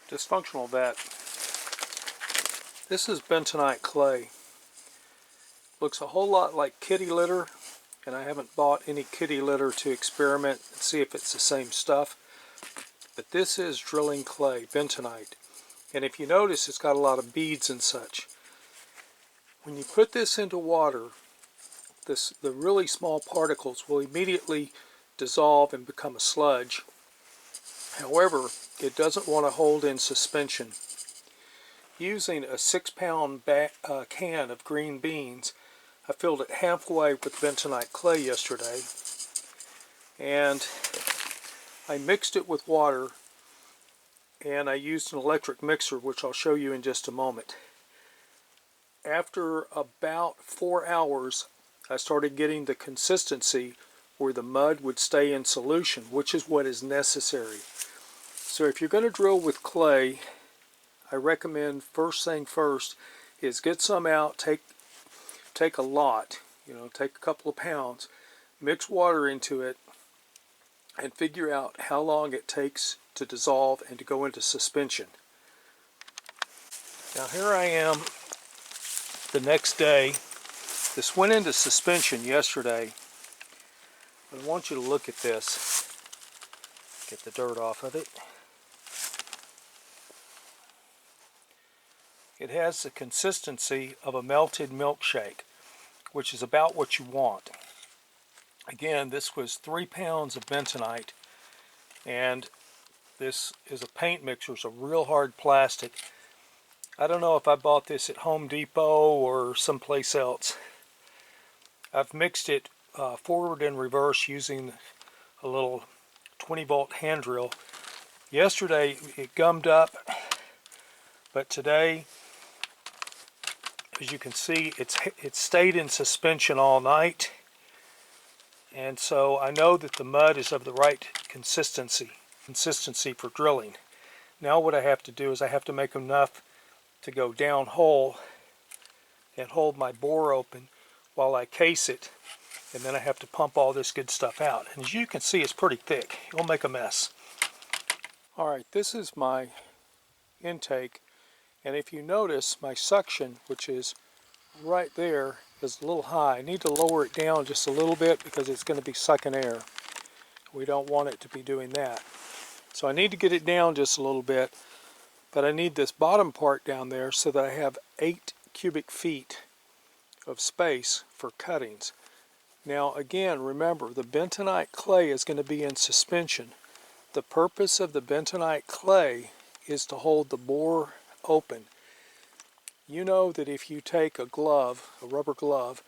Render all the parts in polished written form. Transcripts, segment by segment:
Dysfunctional vet. This is bentonite clay. Looks a whole lot like kitty litter, and I haven't bought any kitty litter to experiment and see if it's the same stuff. But this is drilling clay, bentonite. And if you notice, it's got a lot of beads and such. When you put this into water, the really small particles will immediately dissolve and become a sludge. However, it doesn't want to hold in suspension. Using a 6-pound can of green beans, I filled it halfway with bentonite clay yesterday, and I mixed it with water, and I used an electric mixer, which I'll show you in just a moment. After about 4 hours, I started getting the consistency where the mud would stay in solution, which is what is necessary. So if you're going to drill with clay, I recommend first thing first is get some out, take a lot, take a couple of pounds, mix water into it, and figure out how long it takes to dissolve and to go into suspension. Now here I am the next day. This went into suspension yesterday. I want you to look at this. Get the dirt off of it. It has the consistency of a melted milkshake, which is about what you want. Again, this was 3 pounds of bentonite, and this is a paint mixer. It's a real hard plastic. I don't know if I bought this at Home Depot or someplace else. I've mixed it forward and reverse using a little 20-volt hand drill. Yesterday it gummed up, but today, as you can see, it stayed in suspension all night, and so I know that the mud is of the right consistency for drilling. Now what I have to do is I have to make enough to go down hole and hold my bore open while I case it, and then I have to pump all this good stuff out. And as you can see, it's pretty thick. It'll make a mess. Alright, this is my intake. And if you notice, my suction, which is right there, is a little high. I need to lower it down just a little bit because it's going to be sucking air. We don't want it to be doing that. So I need to get it down just a little bit, but I need this bottom part down there so that I have 8 cubic feet of space for cuttings. Now again, remember, the bentonite clay is going to be in suspension. The purpose of the bentonite clay is to hold the bore open. You know that if you take a glove, a rubber glove,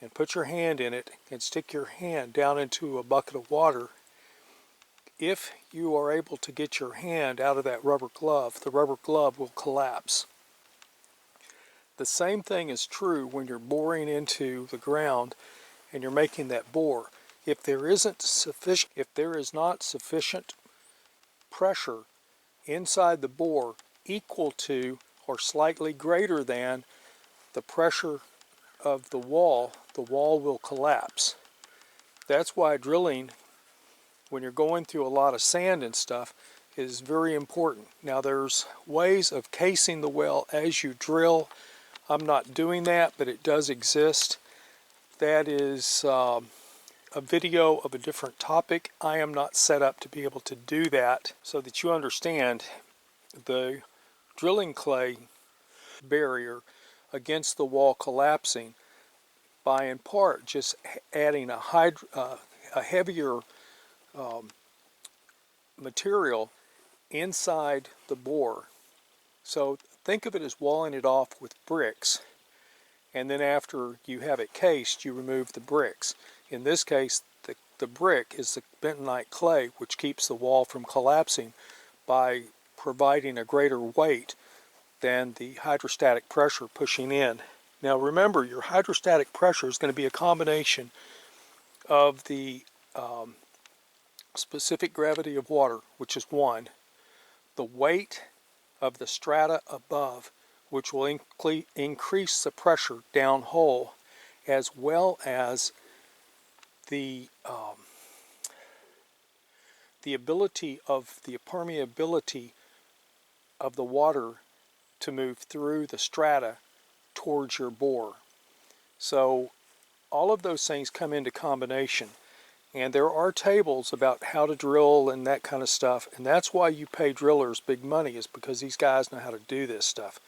and put your hand in it and stick your hand down into a bucket of water, if you are able to get your hand out of that rubber glove, the rubber glove will collapse. The same thing is true when you're boring into the ground and you're making that bore. If there is not sufficient pressure inside the bore equal to or slightly greater than the pressure of the wall will collapse. That's why drilling, when you're going through a lot of sand and stuff, is very important. Now there's ways of casing the well as you drill. I'm not doing that, but it does exist. That is a video of a different topic. I am not set up to be able to do that, so that you understand the drilling clay barrier against the wall collapsing by in part just adding a heavier material inside the bore. So think of it as walling it off with bricks, and then after you have it cased, you remove the bricks. In this case, the brick is the bentonite clay, which keeps the wall from collapsing by providing a greater weight than the hydrostatic pressure pushing in. Now remember, your hydrostatic pressure is going to be a combination of the specific gravity of water, which is 1, the weight of the strata above, which will increase the pressure down hole, as well as the ability of the permeability of the water to move through the strata towards your bore. So all of those things come into combination. And there are tables about how to drill and that kind of stuff, and that's why you pay drillers big money, is because these guys know how to do this stuff.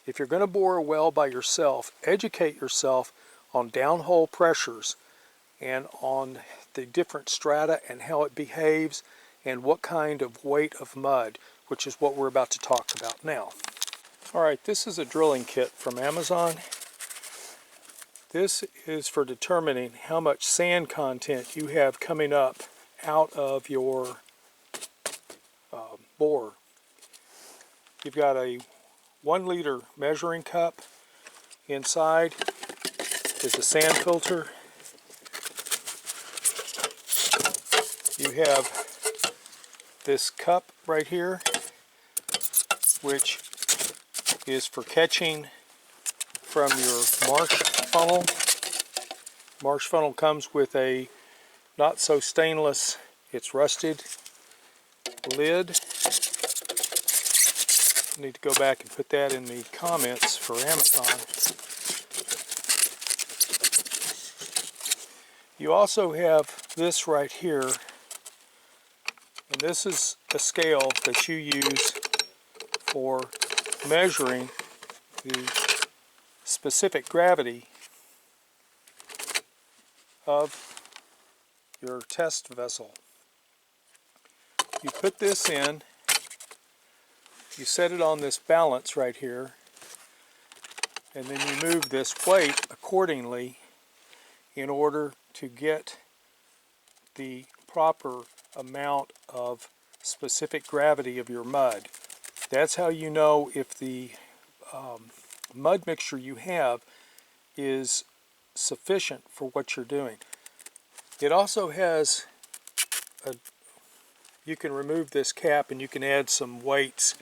If you're going to bore a well by yourself, educate yourself on downhole pressures and on the different strata and how it behaves and what kind of weight of mud, which is what we're about to talk about now. Alright, this is a drilling kit from Amazon. This is for determining how much sand content you have coming up out of your bore. You've got a 1 liter measuring cup. Inside is a sand filter. You have this cup right here, which is for catching from your marsh funnel. Marsh funnel comes with a not so stainless, it's rusted lid. I need to go back and put that in the comments for Amazon. You also have this right here, and this is a scale that you use for measuring the specific gravity of your test vessel. You put this in, you set it on this balance right here, and then you move this weight accordingly in order to get the proper amount of specific gravity of your mud. That's how you know if the mud mixture you have is sufficient for what you're doing. It also has you can remove this cap and you can add some weights,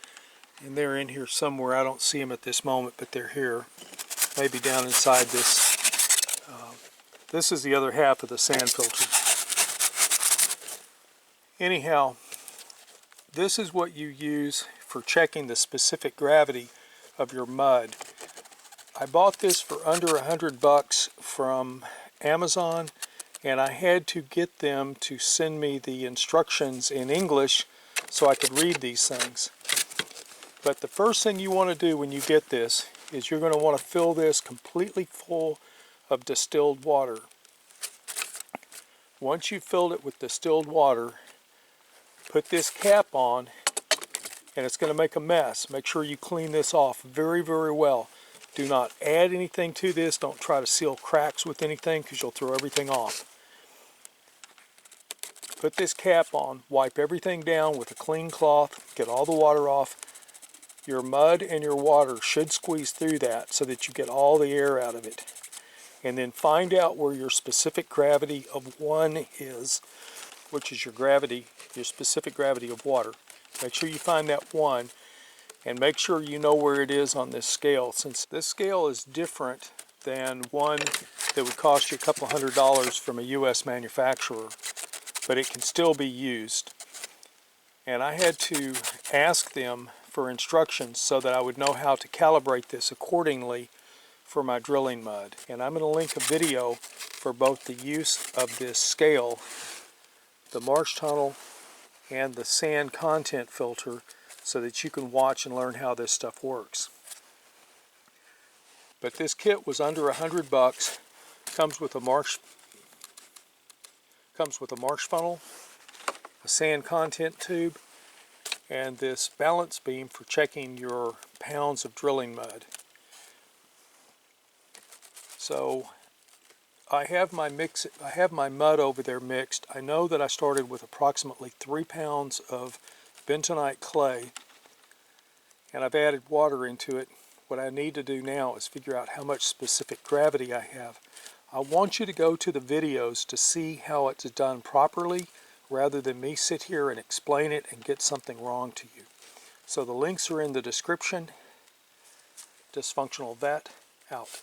and they're in here somewhere. I don't see them at this moment, but they're here, maybe down inside this. This is the other half of the sand filter. Anyhow, this is what you use for checking the specific gravity of your mud. I bought this for under $100 from Amazon, and I had to get them to send me the instructions in English so I could read these things. But the first thing you want to do when you get this is you're going to want to fill this completely full of distilled water. Once you've filled it with distilled water, put this cap on, and it's going to make a mess. Make sure you clean this off very, very well. Do not add anything to this. Don't try to seal cracks with anything because you'll throw everything off. Put this cap on, wipe everything down with a clean cloth, get all the water off. Your mud and your water should squeeze through that so that you get all the air out of it. And then find out where your specific gravity of 1 is, which is your gravity, your specific gravity of water. Make sure you find that 1, and make sure you know where it is on this scale, since this scale is different than one that would cost you a couple $100 from a US manufacturer, but it can still be used. And I had to ask them for instructions so that I would know how to calibrate this accordingly for my drilling mud. And I'm going to link a video for both the use of this scale, the marsh tunnel, and the sand content filter, so that you can watch and learn how this stuff works. But this kit was under $100. Comes with a marsh funnel, a sand content tube, and this balance beam for checking your pounds of drilling mud. So I have my mud over there mixed. I know that I started with approximately 3 pounds of bentonite clay, and I've added water into it. What I need to do now is figure out how much specific gravity I have. I want you to go to the videos to see how it's done properly, rather than me sit here and explain it and get something wrong to you. So the links are in the description. Dysfunctional Vet, out.